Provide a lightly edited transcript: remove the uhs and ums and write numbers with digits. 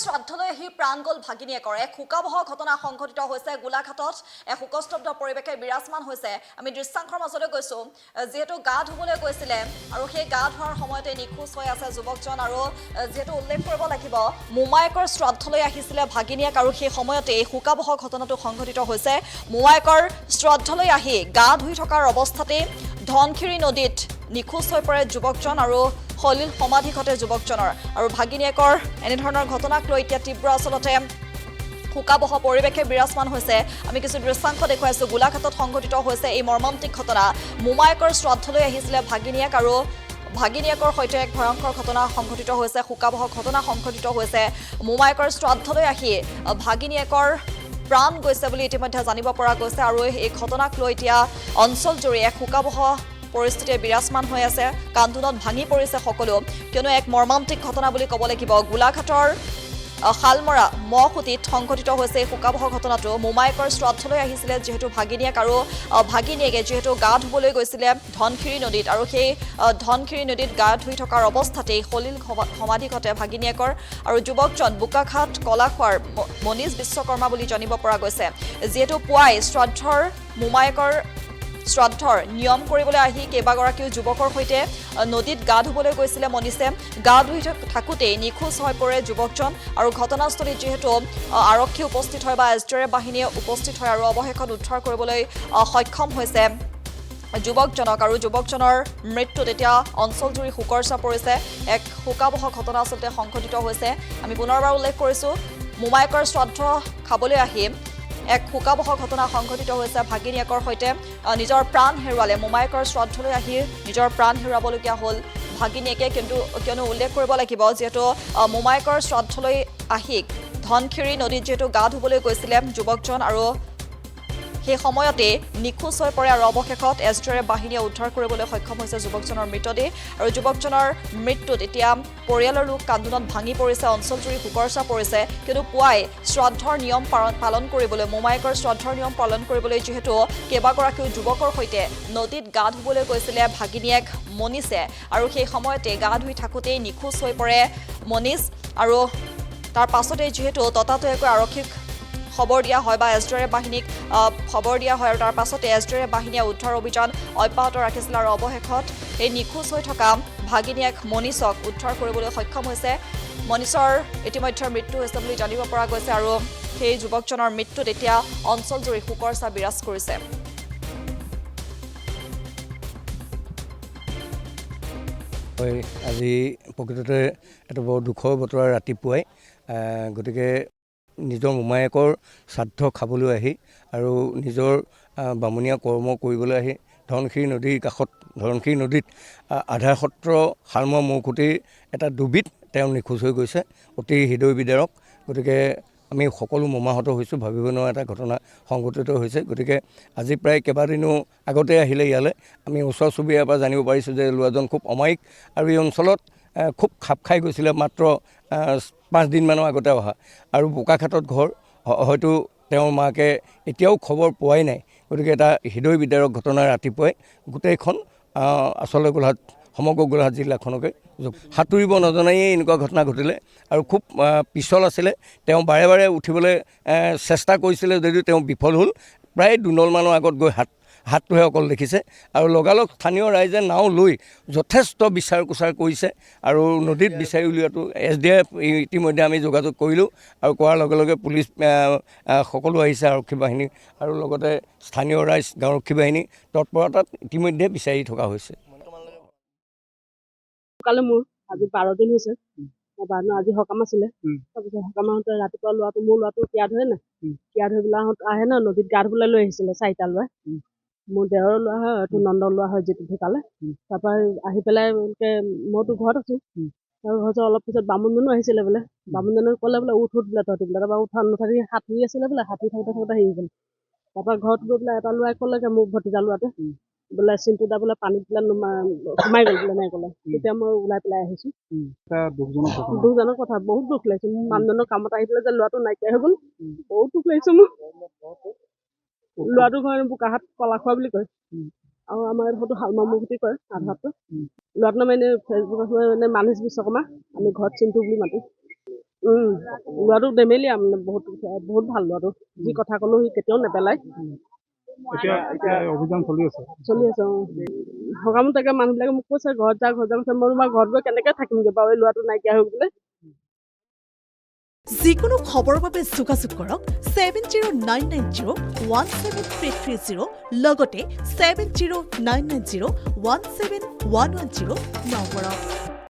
শ্ৰাদ্ধলৈ আহি প্ৰাণ গ'ল ভাগিনীয়েকৰ এক শোকাবহ ঘটনা সংঘটিত হৈছে গোলাঘাটত এক শোকস্তব্ধ পৰিৱেশে বিৰাজমান হৈছে আমি দৃশ্যাংশৰ মাজলৈ গৈছো যেহেতু গা ধুবলৈ গৈছিলে আৰু সেই গা ধোৱাৰ সময়তে নিখোজ হৈ আছে যুৱকজন আৰু যেহেতু উল্লেখ কৰিব লাগিব মোমায়েকৰ শ্ৰাদ্ধলৈ আহিছিলে ভাগিনীয়েক আৰু সেই সময়তে এই শোকাবহ ঘটনাটো সংঘটিত হৈছে মোমায়েকৰ শ্ৰাদ্ধলৈ আহি গা ধুই থকাৰ অৱস্থাতে ধনখিৰি নদীত নিখোজ হৈ পৰে যুৱকজন আৰু হলিল সমাধি ঘটে যুৱকজনৰ আৰু ভাগিনীয়েকৰ এনেধৰণৰ ঘটনাক লৈ এতিয়া তীব্ৰ আচলতে শোকাবহ পৰিৱেশে বিৰাজমান হৈছে আমি কিছু দৃশ্যাংশ দেখুৱাইছো গোলাঘাটত সংঘটিত হৈছে এই মৰ্মান্তিক ঘটনা মোমায়েকৰ শ্ৰাদ্ধলৈ আহিছিলে ভাগিনীয়েক আৰু ভাগিনীয়েকৰ সৈতে এক ভয়ংকৰ ঘটনা সংঘটিত হৈছে শোকাবহ ঘটনা সংঘটিত হৈছে মোমায়েকৰ শ্ৰাদ্ধলৈ আহি ভাগিনীয়েকৰ প্ৰাণ গৈছে বুলি ইতিমধ্যে জানিব পৰা গৈছে আৰু এই ঘটনাক লৈ এতিয়া অঞ্চলজুৰি এক শোকাবহ পৰিস্থিতিয়ে বিৰাজমান হৈ আছে কান্দোনত ভাঙি পৰিছে সকলো কিয়নো এক মৰ্মান্তিক ঘটনা বুলি ক'ব লাগিব গোলাঘাটৰ শালমৰা মহখুটিত সংঘটিত হৈছে এই শোকাবহ ঘটনাটো মোমায়েকৰ শ্ৰাদ্ধলৈ আহিছিলে যিহেতু ভাগিনীয়েক আৰু ভাগিনীয়েকে যিহেতু গা ধুবলৈ গৈছিলে ধনখিৰি নদীত আৰু সেই ধনখিৰি নদীত গা ধুই থকাৰ অৱস্থাতেই হলিল সমাধি ঘটে ভাগিনীয়েকৰ আৰু যুৱকজন বোকাখাট কলাখোৱাৰ মনীষ বিশ্বকৰ্মা বুলি জানিব পৰা গৈছে যিহেতু পুৱাই মোমায়েকৰ শ্ৰাদ্ধৰ নিয়ম কৰিবলৈ আহি কেইবাগৰাকীও যুৱকৰ সৈতে নদীত গা ধুবলৈ গৈছিলে মনীষে গা ধুই থাকোঁতেই নিখোজ হৈ পৰে যুৱকজন আৰু ঘটনাস্থলীত যিহেতু আৰক্ষী উপস্থিত হয় বা এছডিআৰএফ বাহিনীয়ে উপস্থিত হয় আৰু অৱশেষত উদ্ধাৰ কৰিবলৈ সক্ষম হৈছে যুৱকজনক আৰু যুৱকজনৰ মৃত্যুত এতিয়া অঞ্চলজুৰি শোকৰ ছাপ পৰিছে এক শোকাবহ ঘটনা আচলতে সংঘটিত হৈছে আমি পুনৰবাৰ উল্লেখ কৰিছোঁ মোমায়েকৰ শ্ৰাদ্ধ খাবলৈ আহি এক শোকাবহ ঘটনা সংঘটিত হৈছে ভাগিনীয়েকৰ সৈতে নিজৰ প্ৰাণ হেৰুৱালে মোমায়েকৰ শ্ৰাদ্ধলৈ আহি নিজৰ প্ৰাণ হেৰুৱাবলগীয়া হ'ল ভাগিনীয়েকে কিন্তু কিয়নো উল্লেখ কৰিব লাগিব যিহেতু মোমায়েকৰ শ্ৰাদ্ধলৈ আহি ধনখিৰি নদীত যিহেতু গা ধুবলৈ গৈছিলে যুৱকজন আৰু সেই সময়তে নিখোজ হৈ পৰে আৰু অৱশেষত এছডিআৰএফ বাহিনীয়ে উদ্ধাৰ কৰিবলৈ সক্ষম হৈছে যুৱকজনৰ মৃতদেহ আৰু যুৱকজনৰ মৃত্যুত এতিয়া পৰিয়ালৰ লোক কান্দোনত ভাঙি পৰিছে অঞ্চলজুৰি শোকৰ ছাপ পৰিছে কিন্তু পুৱাই শ্ৰাদ্ধৰ নিয়ম পালন কৰিবলৈ মোমায়েকৰ শ্ৰাদ্ধৰ নিয়ম পালন কৰিবলৈ যিহেতু কেইবাগৰাকীও যুৱকৰ সৈতে নদীত গা ধুবলৈ গৈছিলে ভাগিনীয়েক মনীষে আৰু সেই সময়তে গা ধুই থাকোঁতেই নিখোজ হৈ পৰে মনীষ আৰু তাৰ পাছতে যিহেতু ততাতৈয়াকৈ আৰক্ষীক খবৰ দিয়া হয় বা এছডিআৰএফ বাহিনীক খবৰ দিয়া হয় আৰু তাৰ পাছতে এছডিআৰএফ বাহিনীয়ে উদ্ধাৰ অভিযান অব্যাহত ৰাখিছিল আৰু অৱশেষত এই নিখোজ হৈ থকা ভাগিনীয়েক মনীষক উদ্ধাৰ কৰিবলৈ সক্ষম হৈছে মনীষৰ ইতিমধ্যে মৃত্যু হৈছে বুলি জানিব পৰা গৈছে আৰু সেই যুৱকজনৰ মৃত্যুত এতিয়া অঞ্চলজুৰি শোকৰ ছাপ বিৰাজ কৰিছে আজি প্ৰকৃততে এটা বৰ দুখৰ বতৰা ৰাতিপুৱাই গতিকে নিজৰ মোমায়েকৰ শ্ৰাদ্ধ খাবলৈ আহি আৰু নিজৰ বামুণীয়া কৰ্ম কৰিবলৈ আহি ধনখিৰি নদীৰ কাষত ধনখিৰি নদীত আধাৰ সত্ৰ শালমৰা মৌখুটিৰ এটা ডুবিত তেওঁ নিখোজ হৈ গৈছে অতি হৃদয় বিদাৰক গতিকে আমি সকলো মৰ্মাহত হৈছোঁ ভাবিব নোৱাৰা এটা ঘটনা সংঘটিত হৈছে গতিকে আজি প্ৰায় কেইবাদিনো আগতে আহিলে ইয়ালৈ আমি ওচৰ চুবুৰীয়াৰ পৰা জানিব পাৰিছোঁ যে ল'ৰাজন খুব অমায়িক আৰু এই অঞ্চলত খুব খাপ খাই গৈছিলে মাত্ৰ 5 দিনমানৰ আগতে অহা আৰু বোকাখাটত ঘৰ হয়তো তেওঁৰ মাকে এতিয়াও খবৰ পোৱাই নাই গতিকে এটা হৃদয় বিদাৰক ঘটনা ৰাতিপুৱাই গোটেইখন আচলতে সমগ্ৰ গোলাঘাট জিলাখনকে সাঁতুৰিব নজনাই এনেকুৱা ঘটনা ঘটিলে আৰু খুব পিছল আছিলে তেওঁ বাৰে বাৰে উঠিবলৈ চেষ্টা কৰিছিলে যদিও তেওঁ বিফল হ'ল প্ৰায় 2 নলমানৰ আগত গৈ হাতটোহে অকল দেখিছে আৰু লগালগ স্থানীয় ৰাইজে নাও লৈ যথেষ্ট বিচাৰ কুচাৰ কৰিছে আৰু নদীত বিচাৰি উলিওৱাটো এছডিআৰএফ ইতিমধ্যে আমি যোগাযোগ কৰিলোঁ আৰু কৰাৰ লগে লগে পুলিচ সকলো আহিছে আৰক্ষী বাহিনী আৰু লগতে স্থানীয় ৰাইজ গাঁওৰক্ষী বাহিনী তৎপৰতাত ইতিমধ্যে বিচাৰি থকা হৈছে মোৰ আজি 12 দিন হৈছে আজি সকাম আছিলে তাৰপিছত সকামতে ৰাতিপুৱা মোৰ ল'ৰাটো তিয়া ধৰে নাই তিয়া ধৰি পেলাই আহে ন নদীত গা ধুবলৈ লৈ আহিছিলে 4টা ল'ৰাই মোৰ দেওৰৰ ল'ৰা হয় এইটো নন্দৰ ল'ৰা হয় যিটো ঢুকালে তাৰপৰা আহি পেলাই মইতো ঘৰত আছো আৰু হয়তো অলপ পিছত বামুণজনো আহিছিলে বোলে বামুণজনক ক'লে বোলে উঠ বোলে তহঁতি বোলে তাৰপৰা উঠা নুঠাৰি সাঁতুৰি আছিলে বোলে সাঁতুৰি থাকোঁতে হেৰি হ'ল তাৰপৰা ঘৰত গৈ পেলাই এটা ল'ৰাই ক'লেগৈ মোক ভতিজা ল'ৰাটোৱে বোলে চিন্টু দা বোলে পানীত বোলে সোমাই গ'ল বোলে নাই ক'লে তেতিয়া মই ওলাই পেলাই আহিছোঁ দুজনৰ কথা বহুত দুখ লাগিছে মোৰ মানুহজনৰ কামত আহি পেলাই যে ল'ৰাটো নাইকিয়া হৈ গ'ল বহুত দুখ লাগিছে মোৰ ল'ৰাটোৰ ঘৰ বোকাখাট কলাখোৱা বুলি কয় আৰু আমাৰ হয়তো শালমৰা মৌখুটি কয় আধাৰটো ল'ৰাটোৰ নাম এনেই ফেচবুকত মানে মানিছ বিশ্বকৰ্মা আমি ঘৰত চিন্টু বুলি মাতো ল'ৰাটো ধেমেলীয়া মানে বহুত বহুত ভাল ল'ৰাটো যি কথা ক'লেও সি কেতিয়াও নেপেলায় এতিয়া অভিযান চলি আছে সকামত তাকে মানুহবিলাকে মোক কৈছে ঘৰত যা কৈছে মই তোমাৰ ঘৰত গৈ কেনেকৈ থাকিমগৈ বাৰু এই ল'ৰাটো নাইকিয়া হৈ গ'লে যিকোনো খবৰৰ বাবে যোগাযোগ কৰক 7099017330 লগতে 7099017110 নম্বৰত।